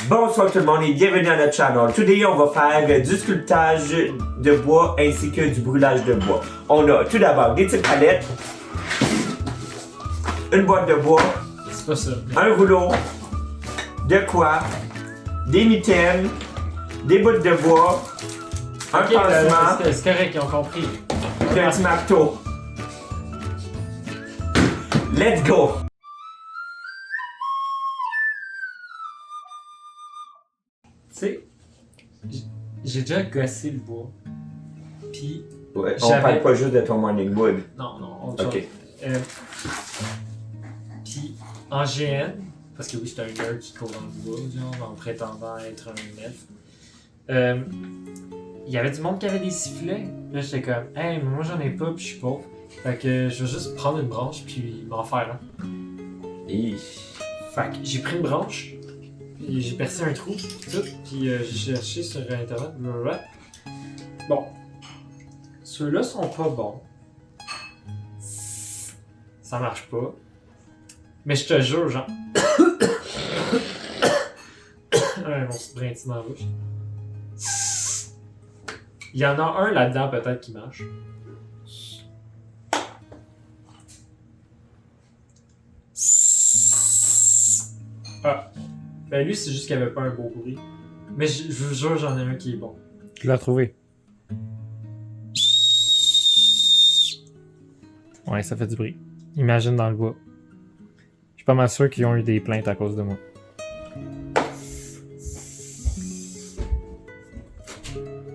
Bonsoir tout le monde et bienvenue à notre channel. Today, on va faire du sculptage de bois ainsi que du brûlage de bois. On a tout d'abord des petites palettes, une boîte de bois, C'est pas ça. un rouleau, de quoi, des mitaines, des bouts de bois, un Ok, pansement, c'est correct, ils ont compris. puis un petit marteau. Let's go! Tu sais, j'ai déjà gossé le bois. Puis, Ouais, on J'avais- parle pas juste de ton morning wood. non, on Ok. Puis, en GN, parce que oui, j'étais un nerd qui court dans le bois, genre, en prétendant être un elfe. Il y avait du monde qui avait des sifflets. Là, j'étais comme, hey, mais moi j'en ai pas, puis je suis pauvre. Fait que je vais juste prendre une branche, puis m'en faire un. Fait que j'ai pris une branche, puis j'ai percé un trou, puis tout, puis j'ai cherché sur internet, blablabla. Bon. Ceux-là sont pas bons. Ça marche pas. Mais je te jure, genre. Mon petit brinti dans la bouche. Il y en a un là-dedans peut-être qui marche. Ah. Ben lui, c'est juste qu'il n'y avait pas un beau bruit. Mais je vous jure, j'en ai un qui est bon. Je l'ai retrouvé. Ouais, ça fait du bruit. Imagine dans le bois. Je suis pas mal sûr qu'ils ont eu des plaintes à cause de moi.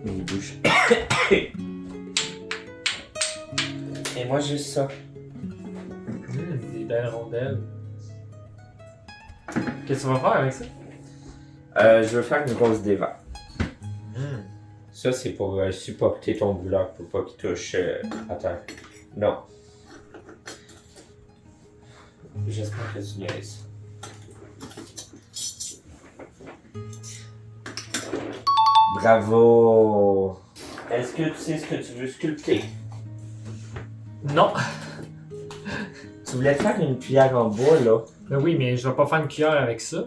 Une bouche. Et moi, juste ça. Des belles rondelles. Qu'est-ce que tu vas faire avec ça? Je veux faire une grosse déva. Ça, c'est pour supporter ton brûleur pour pas qu'il touche à terre. Non. J'espère que tu niaises. Bravo! Est-ce que tu sais ce que tu veux sculpter? Non! Tu voulais faire une cuillère en bois, là? Ben oui, mais je vais pas faire une cuillère avec ça.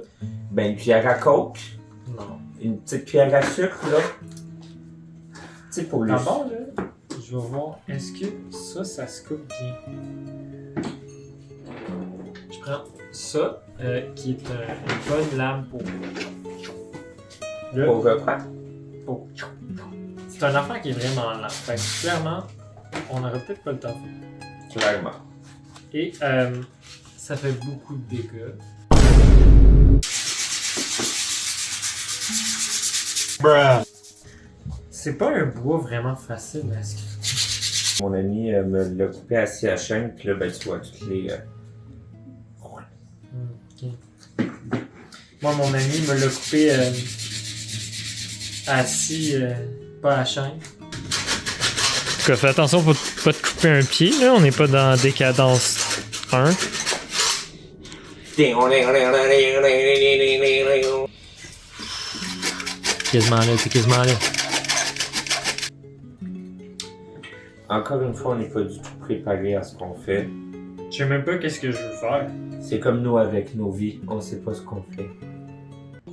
Ben, une cuillère à coke. Non. Une petite cuillère à sucre, là. Tu sais, pour le... D'abord, là, je vais voir, est-ce que ça se coupe bien? Je prends ça, qui est une bonne lame pour... Là, Pour quoi? pour... C'est un affaire qui est vraiment lent. Fait que clairement, on n'aurait peut-être pas le temps. Clairement. Et ça fait beaucoup de dégâts. C'est pas un bois vraiment facile à sculpter. Mon ami me l'a coupé assis à la chaîne, puis là, ben, tu vois toutes les... Ok. Moi, mon ami me l'a coupé assis, pas à la chaîne. En tout cas, fais attention pour pas te couper un pied, là. On n'est pas dans Décadence 1. Quasiment là, c'est quasiment là. Encore une fois, on n'est pas du tout préparé à ce qu'on fait. Je sais même pas qu'est-ce que je veux faire. C'est comme nous avec nos vies, on sait pas ce qu'on fait.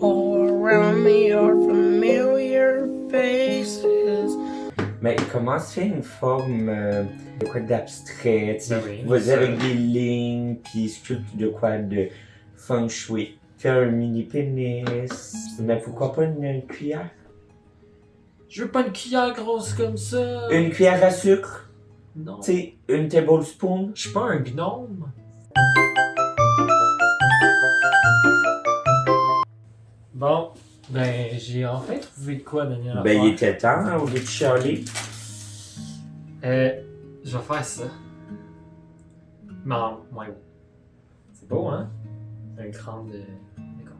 All around me are familiar faces. Mais comment se fait une forme de quoi d'abstrait, tu sais? Ben oui, Vas-y ça. avec des lignes, puis sculpte de quoi de feng shui. Fais un mini pénis. Mais pourquoi pas une cuillère? Je veux pas une cuillère grosse comme ça. Une cuillère à sucre, Non. tu sais, une tablespoon. Je suis pas un gnome. Bon, ben j'ai enfin trouvé de quoi dernière Ben, il affaire. était temps, hein, au lieu de chialer. Je vais faire ça. Non, ouais. C'est beau, hein? Un crâne de con.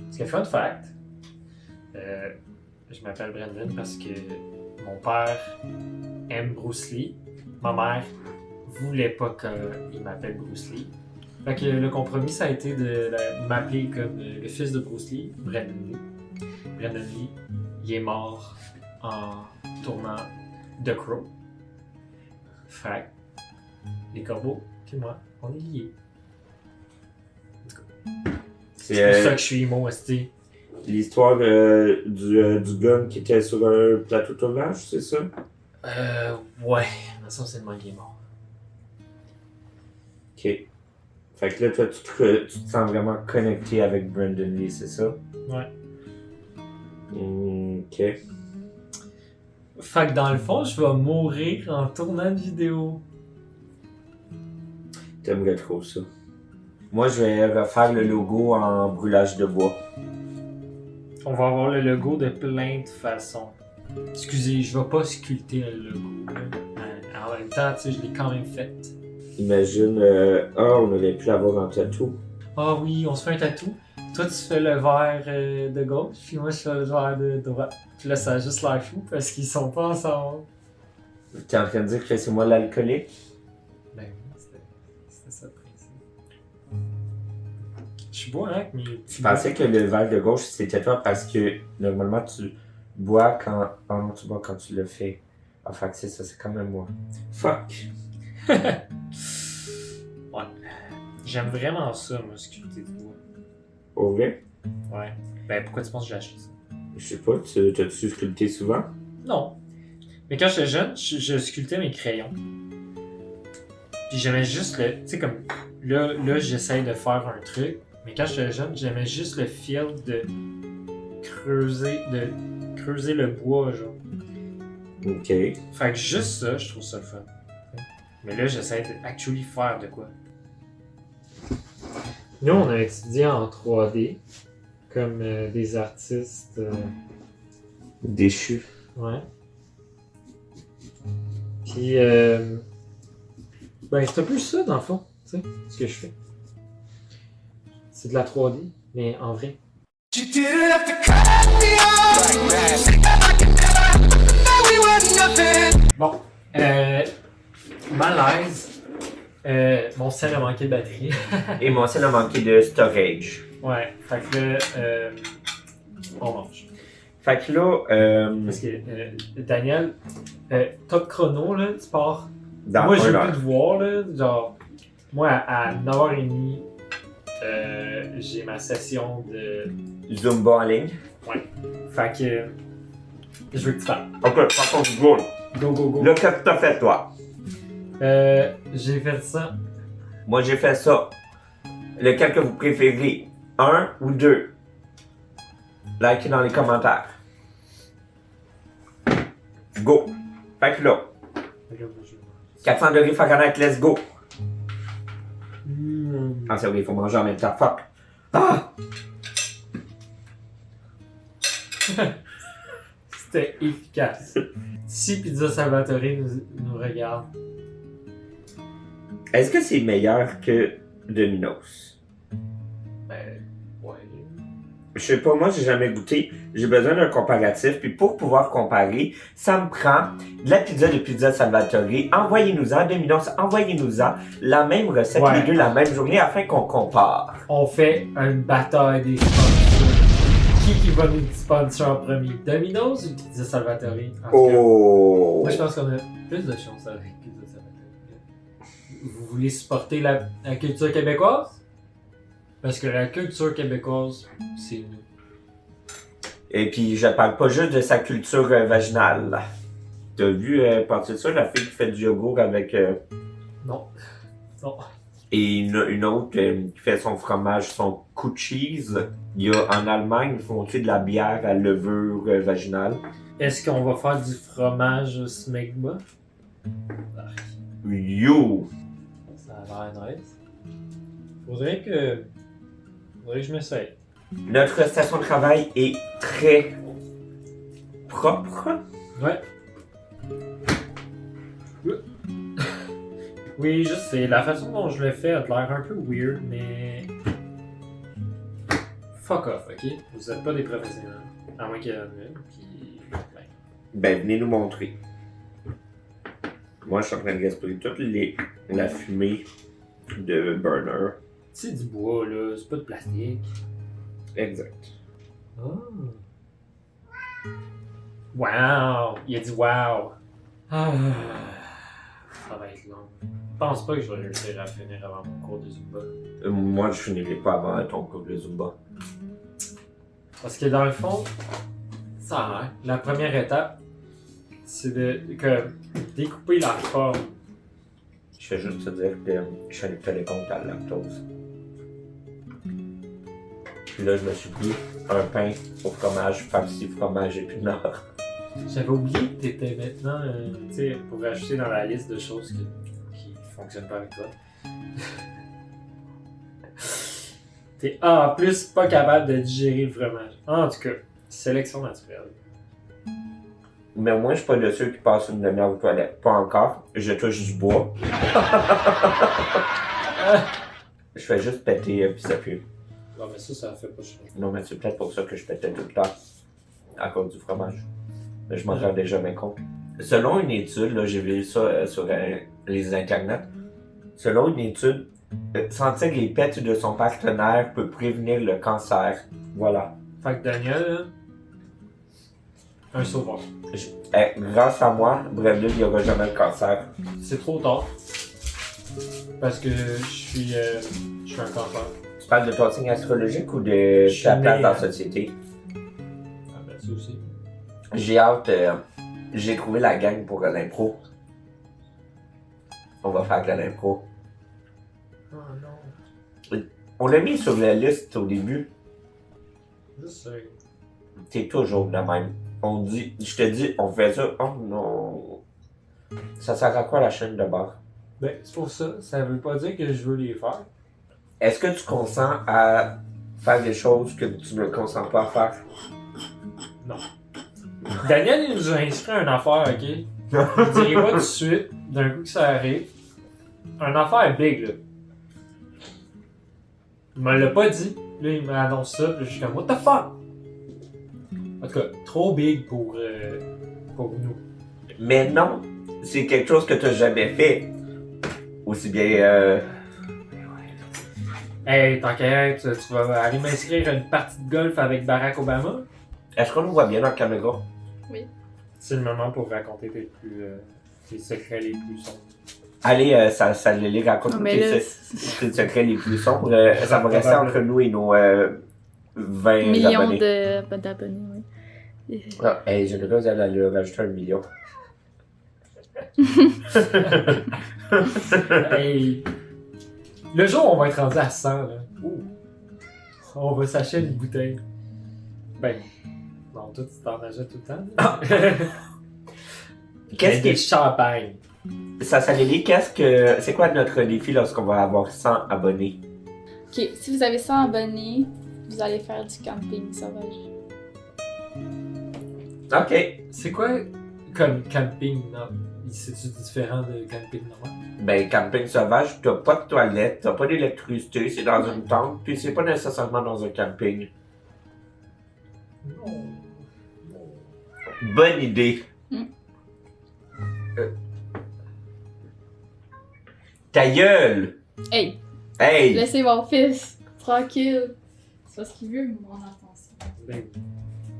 Parce que fun fact, je m'appelle Brandon parce que mon père aime Bruce Lee. Ma mère voulait pas qu'il m'appelle Bruce Lee. Fait que le compromis, ça a été de m'appeler comme le fils de Bruce Lee, Brandon Lee. Brandon Lee, il est mort en tournant The Crow. Fait que les corbeaux, puis moi, on est liés. En tout cas. C'est pour ça C'est que je suis emo, esti. l'histoire du gun qui était sur un plateau de tournage, c'est ça? Ouais. Mais ça, c'est le man qui est mort. Ok. Fait que là, toi, tu te sens vraiment connecté avec Brandon Lee, c'est ça? Ouais. Ok. Fait que dans le fond, je vais mourir en tournant une vidéo. T'aimerais trop ça. Moi, je vais refaire le logo en brûlage de bois. On va avoir le logo de plein de façons. Excusez, je vais pas sculpter le logo. Là. En même temps, tu sais, je l'ai quand même fait. Imagine, on aurait pu l'avoir en tatou. Ah oui, on se fait un tatou. Toi, tu fais le vert de gauche, puis moi, je fais le vert de droite. Puis là, ça a juste l'air fou parce qu'ils sont pas ensemble. T'es en train de dire que c'est moi l'alcoolique? Ben oui, c'était ça le principe. Je suis beau, hein, avec mes petits Je pensais que le verre de gauche, c'était toi parce que normalement, tu bois quand... Oh non, tu bois quand tu le fais. Ah, fait que c'est ça, c'est quand même moi. Fuck! Ouais. J'aime vraiment ça, moi, sculpter du bois. Au vrai? Ouais. Ben, pourquoi tu penses que j'ai acheté ça? Je sais pas, t'as-tu sculpté souvent? Non. Mais quand j'étais jeune, je sculptais mes crayons. Puis j'aimais juste le... Tu sais, comme... Là j'essaye de faire un truc. Mais quand j'étais jeune, j'aimais juste le feel de creuser le bois, genre. Ok. Fait que juste ça, je trouve ça le fun. Mais là, j'essaie de actually faire de quoi. Nous, on a étudié en 3D comme des artistes. Déchu. Ouais. Puis, ben, c'est un peu ça, dans le fond, tu sais, ce que je fais. C'est de la 3D, mais en vrai. Bon, malaise. Mon sel a manqué de batterie. Et mon sel a manqué de storage. Ouais, fait que là, on mange. Fait que là, Parce que, Daniel, top chrono, là, tu pars. dans Moi, j'ai un pu heure. te voir, là, genre, moi, à 9h30, j'ai ma session de. Zumba en ligne. Fait que, je veux que tu parles. Ok, par contre, go. Go, go, go. Là, qu'est-ce que t'as fait, toi? J'ai fait ça. Moi, j'ai fait ça. Lequel que vous préférez? 1 ou 2? Likez dans les commentaires. Go! Fait que là, 400 degrés Fahrenheit, let's go! Ah, c'est vrai, il faut manger en même temps. Fuck! Ah! C'était efficace. Si Pizza Salvatore nous regarde. Est-ce que c'est meilleur que Domino's? Ben, ouais. Je sais pas, moi j'ai jamais goûté. J'ai besoin d'un comparatif. Puis pour pouvoir comparer, ça me prend de la pizza de Pizza Salvatore. Envoyez-nous-en, Domino's, envoyez-nous-en la même recette, Ouais. les deux la même journée afin qu'on compare. On fait une bataille des sponsors. Qui va nous sponsor en premier? Domino's ou Pizza Salvatore? En tout cas, Oh! moi je pense qu'on a plus de chance avec Pizza Salvatore. Vous voulez supporter la culture québécoise? Parce que la culture québécoise, c'est nous. Et puis je parle pas juste de sa culture vaginale. T'as vu, penses-tu ça, la fille qui fait du yogourt avec... Non. Non. Et une autre qui fait son fromage, son coup de cheese. Il y a en Allemagne, ils font de la bière à levure vaginale. Est-ce qu'on va faire du fromage smegma? Yo! Ça a l'air nice. Faudrait que je m'essaye. Notre station de travail est très propre. Ouais. Oui, je sais. La façon dont je le fais a l'air un peu weird, mais. Fuck off, ok? Vous êtes pas des professionnels. À moins qu'il y en ait une, puis. Ben, venez nous montrer. Moi, je suis en train de respirer toute la fumée de burner. C'est du bois, là. C'est pas de plastique. Exact. Oh. Wow! Il a dit wow! Ah. Ça va être long. pense pas que je vais réussir à finir avant mon cours de Zumba. Moi, je finirai pas avant ton cours de Zumba. Parce que dans le fond, ça a l'air. La première étape, c'est de découper la forme. Je vais juste te dire que je suis allé contre la lactose. Puis là, je me suis pris un pain au fromage, farci fromage épinard. J'avais oublié que t'étais maintenant, tu sais, pour rajouter dans la liste de choses qui fonctionnent pas avec toi. T'es en plus pas capable de digérer le fromage. En tout cas, sélection naturelle. Mais moi, je suis pas de ceux qui passent une demi-heure aux toilettes. Pas encore. Je touche du bois. Je fais juste péter puis ça pue. Non, mais ça fait pas chaud. Non, mais c'est peut-être pour ça que je pétais tout le temps. À cause du fromage. Mais je m'en rends déjà bien compte. Selon une étude, là, j'ai vu ça sur les internets. Selon une étude, sentir les pets de son partenaire peut prévenir le cancer. Voilà. Fait que Daniel, là, un sauveur. Grâce à moi, Brandon, il n'y aura jamais le cancer. C'est trop tard. Parce que je suis un cancer. Tu parles de ton signe astrologique ou de Je suis ta place né, dans la société? Ah ben ça aussi. J'ai hâte. J'ai trouvé la gang pour l'impro. On va faire de l'impro. Oh non. On l'a mis sur la liste au début. Je sais. T'es toujours de même. On dit, je te dis, on fait ça. Oh non. Ça sert à quoi la chaîne de bord? Ben, c'est pour ça. Ça veut pas dire que je veux les faire. Est-ce que tu consens à faire des choses que tu ne consens pas à faire? Non. Daniel, il nous a inscrit à une affaire, ok? Je dirais pas tout de suite, d'un coup que ça arrive. Une affaire big, là. Il me l'a pas dit. Là, il m'annonce ça, puis je suis comme, what the fuck? En tout cas, trop big pour nous. Mais non, c'est quelque chose que tu n'as jamais fait. Aussi bien. Hey, tant qu'à être, tu vas aller m'inscrire à une partie de golf avec Barack Obama? Est-ce qu'on nous voit bien dans la caméra? C'est le moment pour raconter tes secrets les plus sombres. Allez, ça les raconte Non, mais là, tes secrets les plus sombres. Ça va rester entre nous et nos 20 millions abonnés. d'abonnés, oui. Ah, hey, j'ai le droit d'aller rajouter 1 million. Hey, le jour où on va être rendu à 100, là, on va s'acheter une bouteille. Ben, non, toi tu t'en achètes tout le temps. Là. Qu'est-ce Des que champagne. ça s'allie? C'est quoi notre défi lorsqu'on va avoir 100 abonnés? Ok, si vous avez 100 abonnés, vous allez faire du camping sauvage. Ok. C'est quoi comme camping, non? C'est-tu différent de camping normal? Ben, camping sauvage, t'as pas de toilette, t'as pas d'électricité, c'est dans une tente, puis c'est pas nécessairement dans un camping. Non. Bonne idée. Mm. Ta gueule! Hey, Hey! laissez mon fils tranquille. C'est parce qu'il veut mon attention.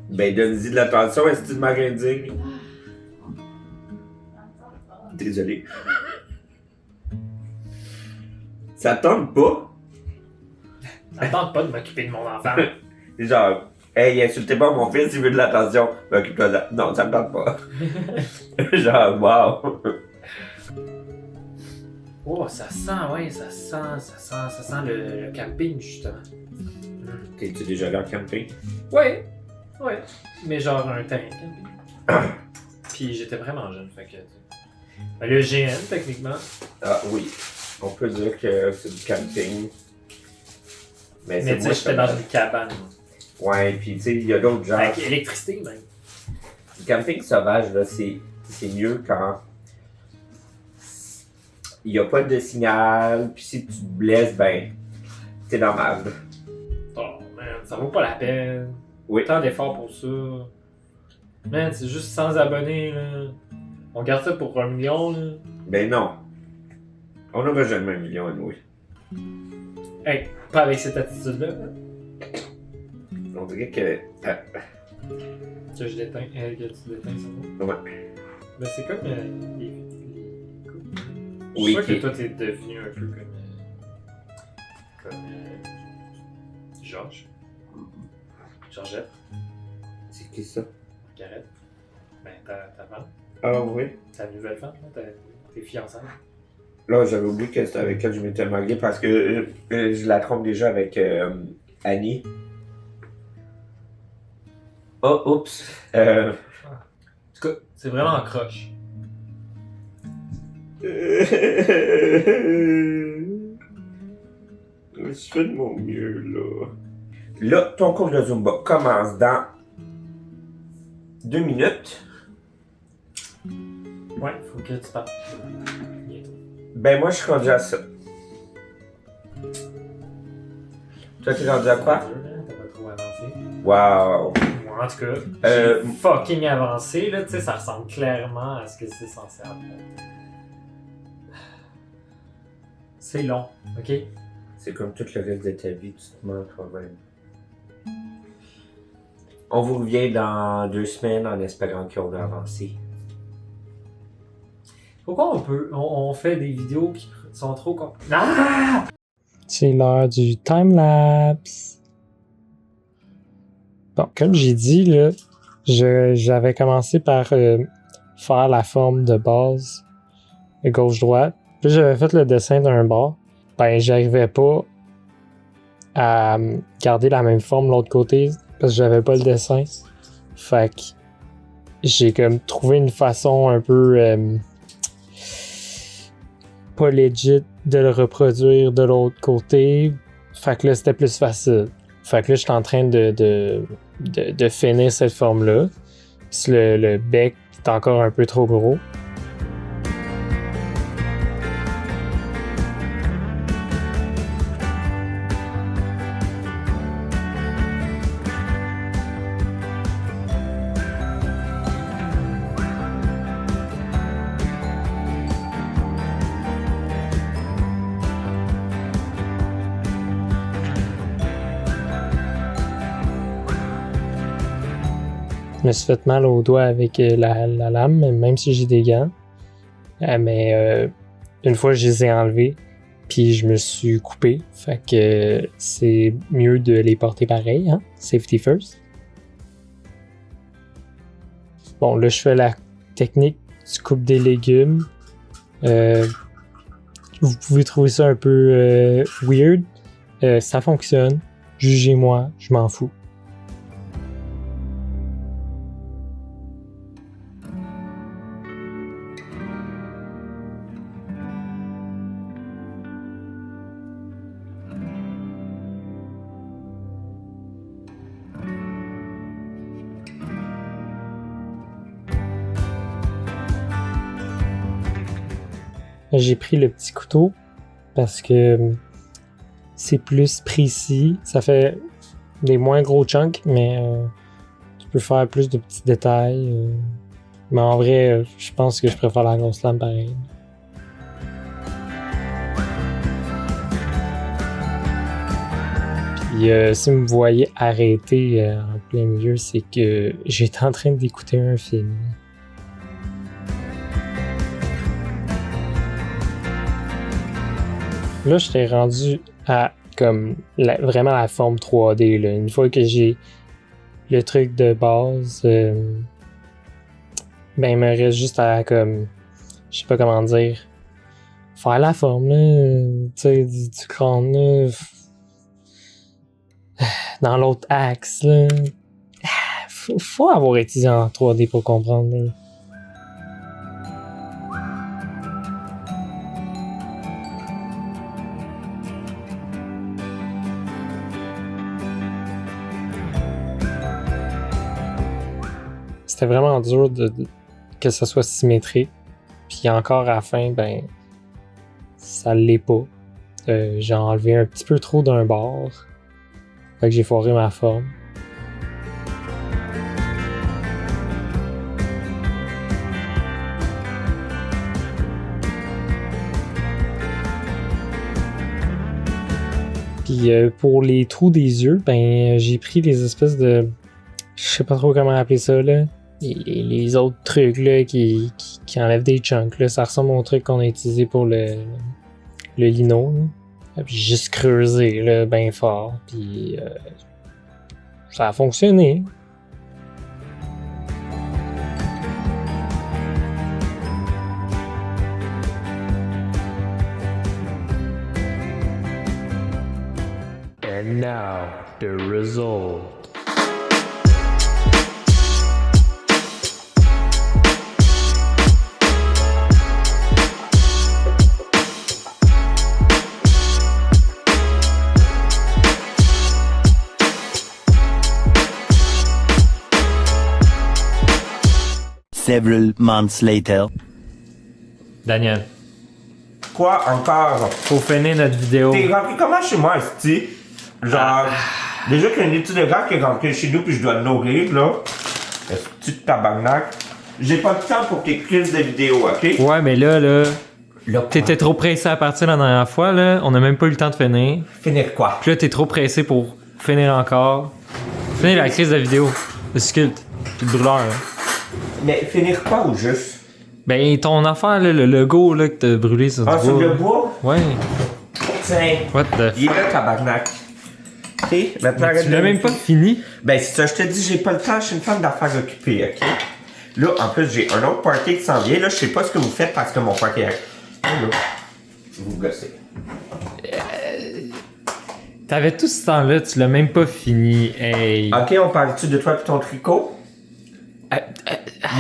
Ben, donne-y de l'attention, est-ce que tu m'as indigne? Désolé. Ça tente pas? Attends pas de m'occuper de mon enfant. Genre, hey, insultez pas mon fils, il veut de l'attention. Ben, occupe-toi de... Non, ça me tente pas. Genre, wow. Oh, ça sent, ouais, ça sent le camping, justement. T'es-tu déjà allé en camping? Ouais, mais genre un terrain de camping. Puis j'étais vraiment jeune, fait que... Ben, le GN, techniquement. Ah oui, on peut dire que c'est du camping. Mais tu sais, j'étais dans une cabane. Moi. Ouais, puis tu sais, il y a d'autres gens. Avec électricité, même. Le camping sauvage, là, c'est mieux quand il n'y a pas de signal, puis si tu te blesses, ben, t'es dans la merde. Oh, man, ça vaut pas la peine. Oui. Tant d'efforts pour ça. Man, c'est juste 100 abonnés, là. On garde ça pour 1 million, là. Ben non. On n'aura jamais 1 million à nous. Hey, pas avec cette attitude-là. Hein? On dirait que... Que je déteins, que tu déteins ça. Ouais. Ben, c'est comme les couples. Je Oui, crois que puis- toi, t'es devenu un peu comme Georges. Georgette. C'est qui ça? Margaret. Ben, ta femme. Ah oui. Ta nouvelle femme, là, tes fiançailles. Là, j'avais oublié que c'était avec elle que je m'étais marié parce que je la trompe déjà avec Annie. Oh, oups. En tout cas, c'est vraiment en croche. Je fais de mon mieux, là. Là, ton cours de Zumba commence dans 2 minutes. Ouais, faut que tu partes. Bientôt. Ben, moi, je suis rendu à ça. Toi, t'es rendu à quoi? T'as pas trop avancé. Wow. Moi, en tout cas, Euh, j'ai fucking avancé, là, tu sais, ça ressemble clairement à ce que c'est censé avoir. C'est long, ok? C'est comme tout le reste de ta vie, tu te mens toi-même. On vous revient dans 2 semaines en espérant qu'on a avancé. Pourquoi on fait des vidéos qui sont trop Ah! C'est l'heure du time-lapse. Bon, comme j'ai dit, là, j'avais commencé par faire la forme de base gauche-droite. Puis j'avais fait le dessin d'un bord. Ben, j'arrivais pas à garder la même forme de l'autre côté parce que j'avais pas le dessin. Fait que j'ai comme trouvé une façon un peu pas legit de le reproduire de l'autre côté. Fait que là, c'était plus facile. Fait que là, j'étais en train de finir cette forme-là. Puis le bec est encore un peu trop gros. Je me suis fait mal au doigt avec la lame, même si j'ai des gants. Mais une fois, je les ai enlevés, puis je me suis coupé. Fait que c'est mieux de les porter pareil, hein? Safety first. Bon, là, je fais la technique du coupe des légumes. Vous pouvez trouver ça un peu weird. Ça fonctionne. Jugez-moi, je m'en fous. J'ai pris le petit couteau parce que c'est plus précis. Ça fait des moins gros chunks, mais tu peux faire plus de petits détails. Mais en vrai, je pense que je préfère la grosse lame pareil. Puis si vous me voyez arrêter en plein milieu, c'est que j'étais en train d'écouter un film. Là, j'étais rendu à comme vraiment la forme 3D. Là. Une fois que j'ai le truc de base, ben il me reste juste à comme, je sais pas comment dire, faire la forme là, tu sais, du crâne là, dans l'autre axe là. Faut avoir étudié en 3D pour comprendre. Là. C'était vraiment dur que ça soit symétrique. Puis encore à la fin, ben, ça l'est pas. J'ai enlevé un petit peu trop d'un bord. Fait que j'ai foiré ma forme. Puis pour les trous des yeux, ben, j'ai pris des espèces de... Je sais pas trop comment appeler ça, là. Les autres trucs là qui qui enlève des chunks. Là. Ça ressemble au truc qu'on a utilisé pour le lino. Là. Puis juste creuser là, bien fort. Puis ça a fonctionné. And now, the result. Several months later. Daniel, Quoi encore? faut finir notre vidéo. T'es rentré comment chez moi, esti? Genre, déjà qu'il y a une étude de gars qui est rentrée chez nous puis je dois le nourrir, là. Esti de tabarnak. J'ai pas de temps pour tes crises de vidéo, ok? Ouais, mais là, Là, t'étais trop pressé à partir la dernière fois, là. On a même pas eu le temps de finir. Finir quoi? Puis là, t'es trop pressé pour finir encore. Finir la crise de vidéo. Le sculpte. Puis le brûleur, là. Mais finir quoi ou juste? Ben, ton affaire, là, le logo, là, que t'as brûlé sur Ah, du sur bois. le bois? Ouais. Tiens. What the Il est là, tabarnak. Ok, maintenant arrête Tu l'as de- même pas fini? Ben, c'est ça, je te dis, j'ai pas le temps, je suis une femme d'affaires occupée, ok? Là, en plus, j'ai un autre party qui s'en vient, là, je sais pas ce que vous faites parce que mon party est... Là, vous gossez. T'avais tout ce temps-là, tu l'as même pas fini. Hey. Ok, on parle-tu de toi et ton tricot?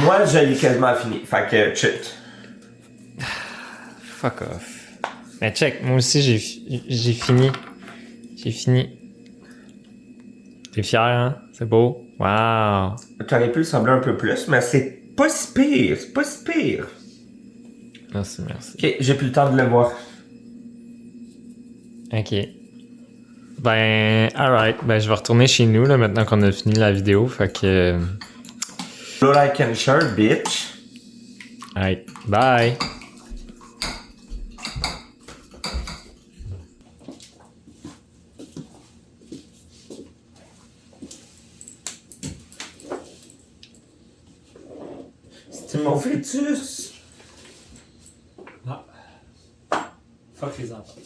Moi, je l'ai quasiment fini, fait que, chut. Fuck off. Mais check, moi aussi, j'ai fini. J'ai fini. T'es fier, hein? C'est beau? Wow. T'aurais pu le sembler un peu plus, mais c'est pas si pire, c'est pas si pire. Merci, merci. Ok, j'ai plus le temps de le voir. Ok. Ben, alright. Ben, je vais retourner chez nous, là, maintenant qu'on a fini la vidéo. Fait que... Blow like and share, bitch. Alright. Bye. C'est mon fœtus. Fuck les enfants.